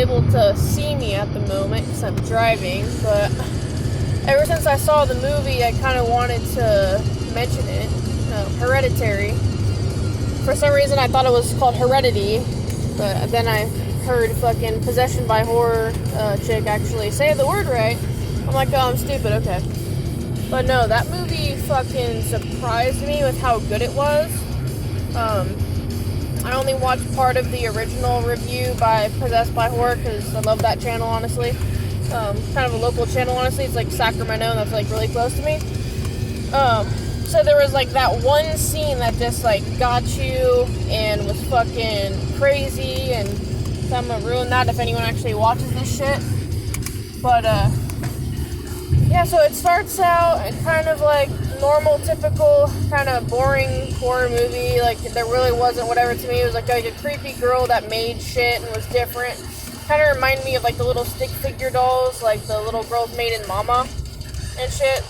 able to see me at the moment because I'm driving, but ever since I saw the movie, I kind of wanted to mention it. Hereditary. For some reason, I thought it was called Heredity, but then I heard fucking Possession by Horror chick actually say the word right. I'm like, oh, I'm stupid, okay. But no, that movie fucking surprised me with how good it was. I only watched part of the original review by Possessed by Horror because I love that channel, honestly. Kind of a local channel, honestly. It's like Sacramento, and that's like really close to me. So there was like that one scene that just like got you and was fucking crazy, and so I'm gonna ruin that if anyone actually watches this shit. But yeah, so it starts out kind of like normal, typical, kind of boring horror movie. Like, there really wasn't whatever to me. It was like a creepy girl that made shit and was different. Kind of reminded me of like the little stick figure dolls, like the little girls made in Mama and shit.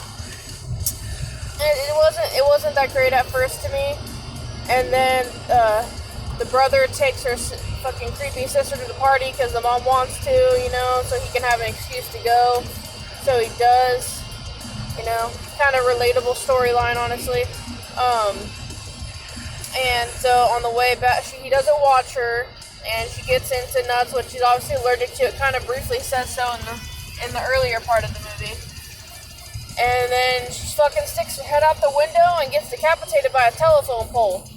And it wasn't that great at first to me. And then the brother takes her fucking creepy sister to the party because the mom wants to, you know, so he can have an excuse to go. So he does, you know, kind of relatable storyline, honestly. And so on the way back, he doesn't watch her, and she gets into nuts, which she's obviously allergic to. It kind of briefly says so in the earlier part of the movie. And then she fucking sticks her head out the window and gets decapitated by a telephone pole.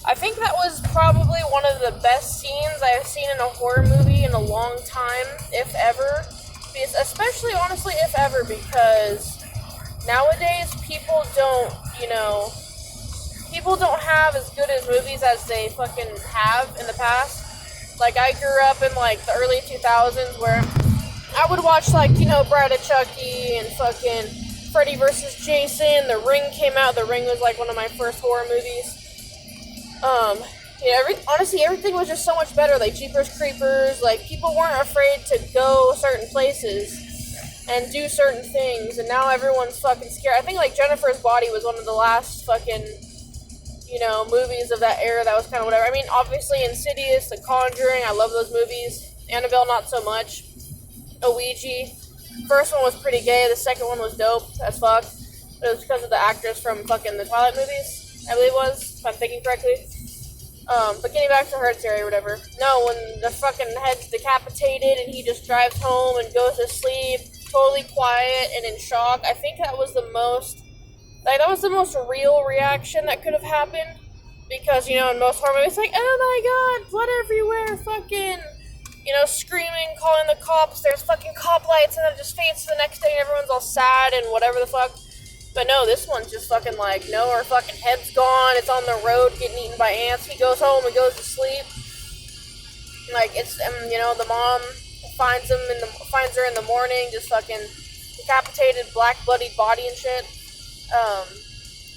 I think that was probably one of the best scenes I've seen in a horror movie in a long time, if ever. Especially, honestly, if ever, because nowadays people don't have as good as movies as they fucking have in the past. Like, I grew up in, like, the early 2000s where I would watch, like, you know, Bride of Chucky and fucking Freddy vs. Jason. The Ring came out. The Ring was, like, one of my first horror movies. Honestly, everything was just so much better. Like, Jeepers Creepers, like, people weren't afraid to go certain places and do certain things, and now everyone's fucking scared. I think, like, Jennifer's Body was one of the last fucking, you know, movies of that era that was kind of whatever. I mean, obviously, Insidious, The Conjuring, I love those movies. Annabelle, not so much. Ouija. First one was pretty gay, the second one was dope as fuck. But it was because of the actors from fucking the Twilight movies, I believe it was, if I'm thinking correctly. But getting back to Hereditary or whatever. No, when the fucking head's decapitated and he just drives home and goes to sleep, totally quiet and in shock. I think that was the most real reaction that could have happened. Because, you know, in most horror movies, like, oh my god, blood everywhere, fucking, you know, screaming, calling the cops, there's fucking cop lights, and then it just fades to the next day and everyone's all sad and whatever the fuck. But no, this one's just fucking like, no, her fucking head's gone, it's on the road getting eaten by ants, he goes home and goes to sleep. Like, it's, you know, the mom finds her in the morning, just fucking decapitated, black bloodied body and shit.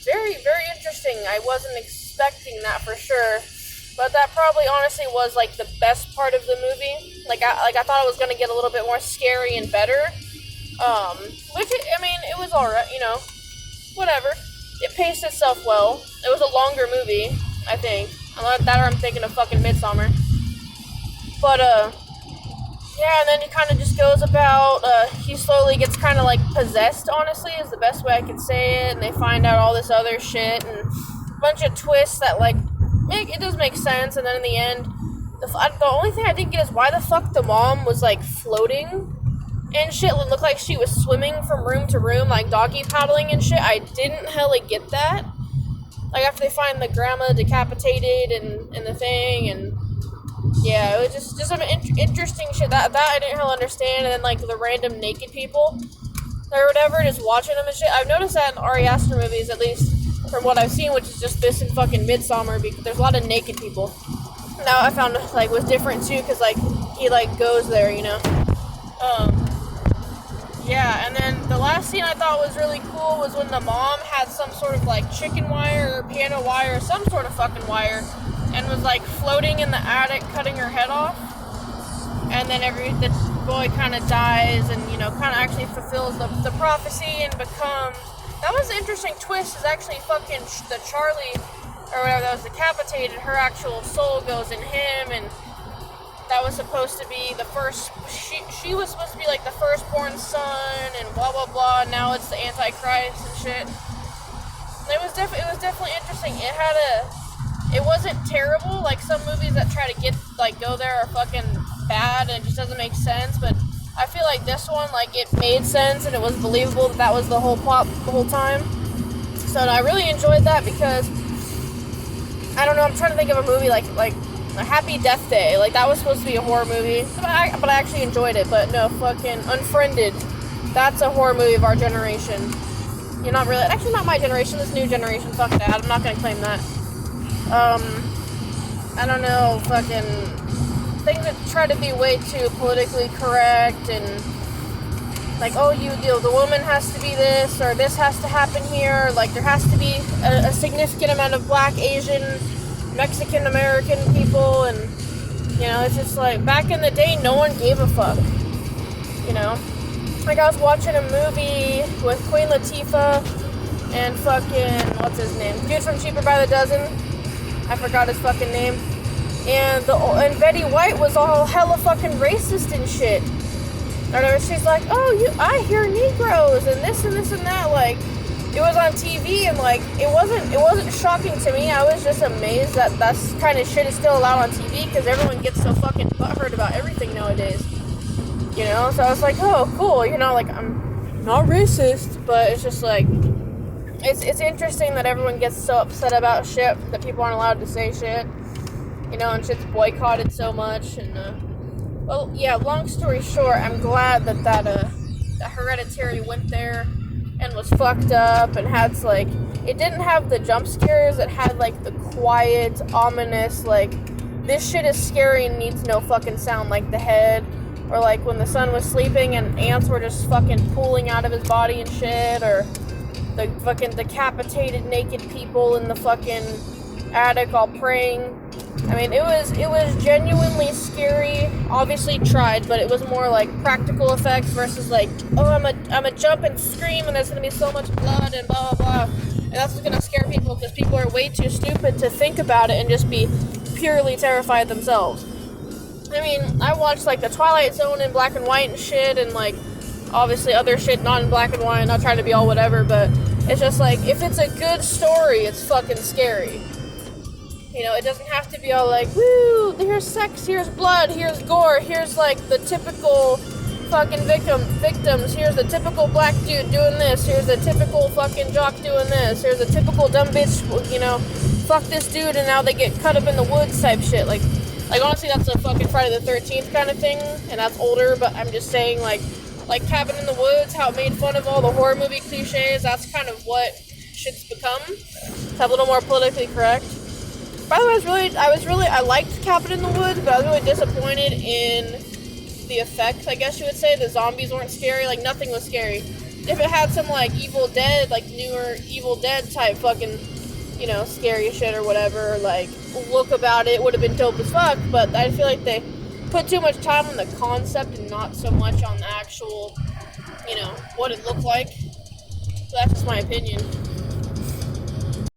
Very, very interesting. I wasn't expecting that for sure. But that probably honestly was like the best part of the movie. Like I thought it was gonna get a little bit more scary and better. It was alright, you know. Whatever. It paced itself well. It was a longer movie, I think. That or I'm thinking of fucking Midsommar. But, yeah, and then it kind of just goes about, he slowly gets kind of, like, possessed, honestly, is the best way I could say it, and they find out all this other shit, and a bunch of twists that, like, it does make sense, and then in the end, the only thing I didn't get is why the fuck the mom was, like, floating and shit. It looked like she was swimming from room to room, like doggy paddling and shit. I didn't hella get that. Like, after they find the grandma decapitated and the thing, and yeah, it was just some interesting shit. That I didn't hella understand. And then, like, the random naked people or whatever, just watching them and shit. I've noticed that in Ari Aster movies, at least from what I've seen, which is just this and fucking Midsommar, because there's a lot of naked people. Now I found, like, was different too, because, like, he, like, goes there, you know. Yeah, and then the last scene I thought was really cool was when the mom had some sort of, like, chicken wire or piano wire or some sort of fucking wire and was, like, floating in the attic cutting her head off. And then the boy kind of dies and, you know, kind of actually fulfills the prophecy and becomes... That was an interesting twist, is actually fucking the Charlie or whatever that was decapitated, her actual soul goes in him, and that that was supposed to be the first, she was supposed to be like the firstborn son and blah blah blah, and now it's the Antichrist and shit. It was definitely interesting. It wasn't terrible, like some movies that try to go there are fucking bad and it just doesn't make sense, but I feel like this one, like, it made sense and it was believable that was the whole plot the whole time. So I really enjoyed that because, I don't know, I'm trying to think of a movie like A Happy Death Day. Like, that was supposed to be a horror movie, but I actually enjoyed it. But no, fucking Unfriended, that's a horror movie of our generation. You're not really, actually not my generation, this new generation, fuck that, I'm not gonna claim that. I don't know, fucking things that try to be way too politically correct and like, oh, the woman has to be this, or this has to happen here, like there has to be a significant amount of Black, Asian, Mexican American people, and you know, it's just like, back in the day, no one gave a fuck, you know? Like, I was watching a movie with Queen Latifah and fucking, what's his name? Dude from Cheaper by the Dozen. I forgot his fucking name. And Betty White was all hella fucking racist and shit. Or she's like, oh, I hear Negroes and this and this and that. Like, it was on TV and like, it wasn't shocking to me. I was just amazed that that's kind of shit is still allowed on TV because everyone gets so fucking butthurt about everything nowadays. You know, so I was like, oh, cool, you know, like, I'm not racist, but it's just like, it's interesting that everyone gets so upset about shit, that people aren't allowed to say shit, you know, and shit's boycotted so much, and, well, yeah, long story short, I'm glad that Hereditary went there, and was fucked up, and had, like, it didn't have the jump scares, it had, like, the quiet, ominous, like, this shit is scary and needs no fucking sound, like The Head, or like when the son was sleeping and ants were just fucking pooling out of his body and shit, or the fucking decapitated naked people in the fucking attic all praying. I mean, it was genuinely scary. Obviously tried, but it was more like practical effects versus like, oh, I'm a jump and scream and there's gonna be so much blood and blah blah blah. And that's what's gonna scare people because people are way too stupid to think about it and just be purely terrified themselves. I mean, I watched, like, the Twilight Zone in black and white and shit, and, like, obviously other shit not in black and white, not trying to be all whatever, but it's just, like, if it's a good story, it's fucking scary. You know, it doesn't have to be all, like, woo, here's sex, here's blood, here's gore, here's, like, the typical fucking victims, here's the typical black dude doing this, here's the typical fucking jock doing this, here's the typical dumb bitch, you know, fuck this dude, and now they get cut up in the woods type shit, like, honestly, that's a fucking Friday the 13th kind of thing, and that's older, but I'm just saying, like Cabin in the Woods, how it made fun of all the horror movie cliches, that's kind of what shit's become. It's a little more politically correct. By the way, I liked Cabin in the Woods, but I was really disappointed in the effects, I guess you would say. The zombies weren't scary, like, nothing was scary. If it had some, like, Evil Dead, like, newer Evil Dead type fucking, you know, scary shit or whatever, like, look about it would have been dope as fuck, but I feel like they put too much time on the concept and not so much on the actual, you know, what it looked like. So that's just my opinion.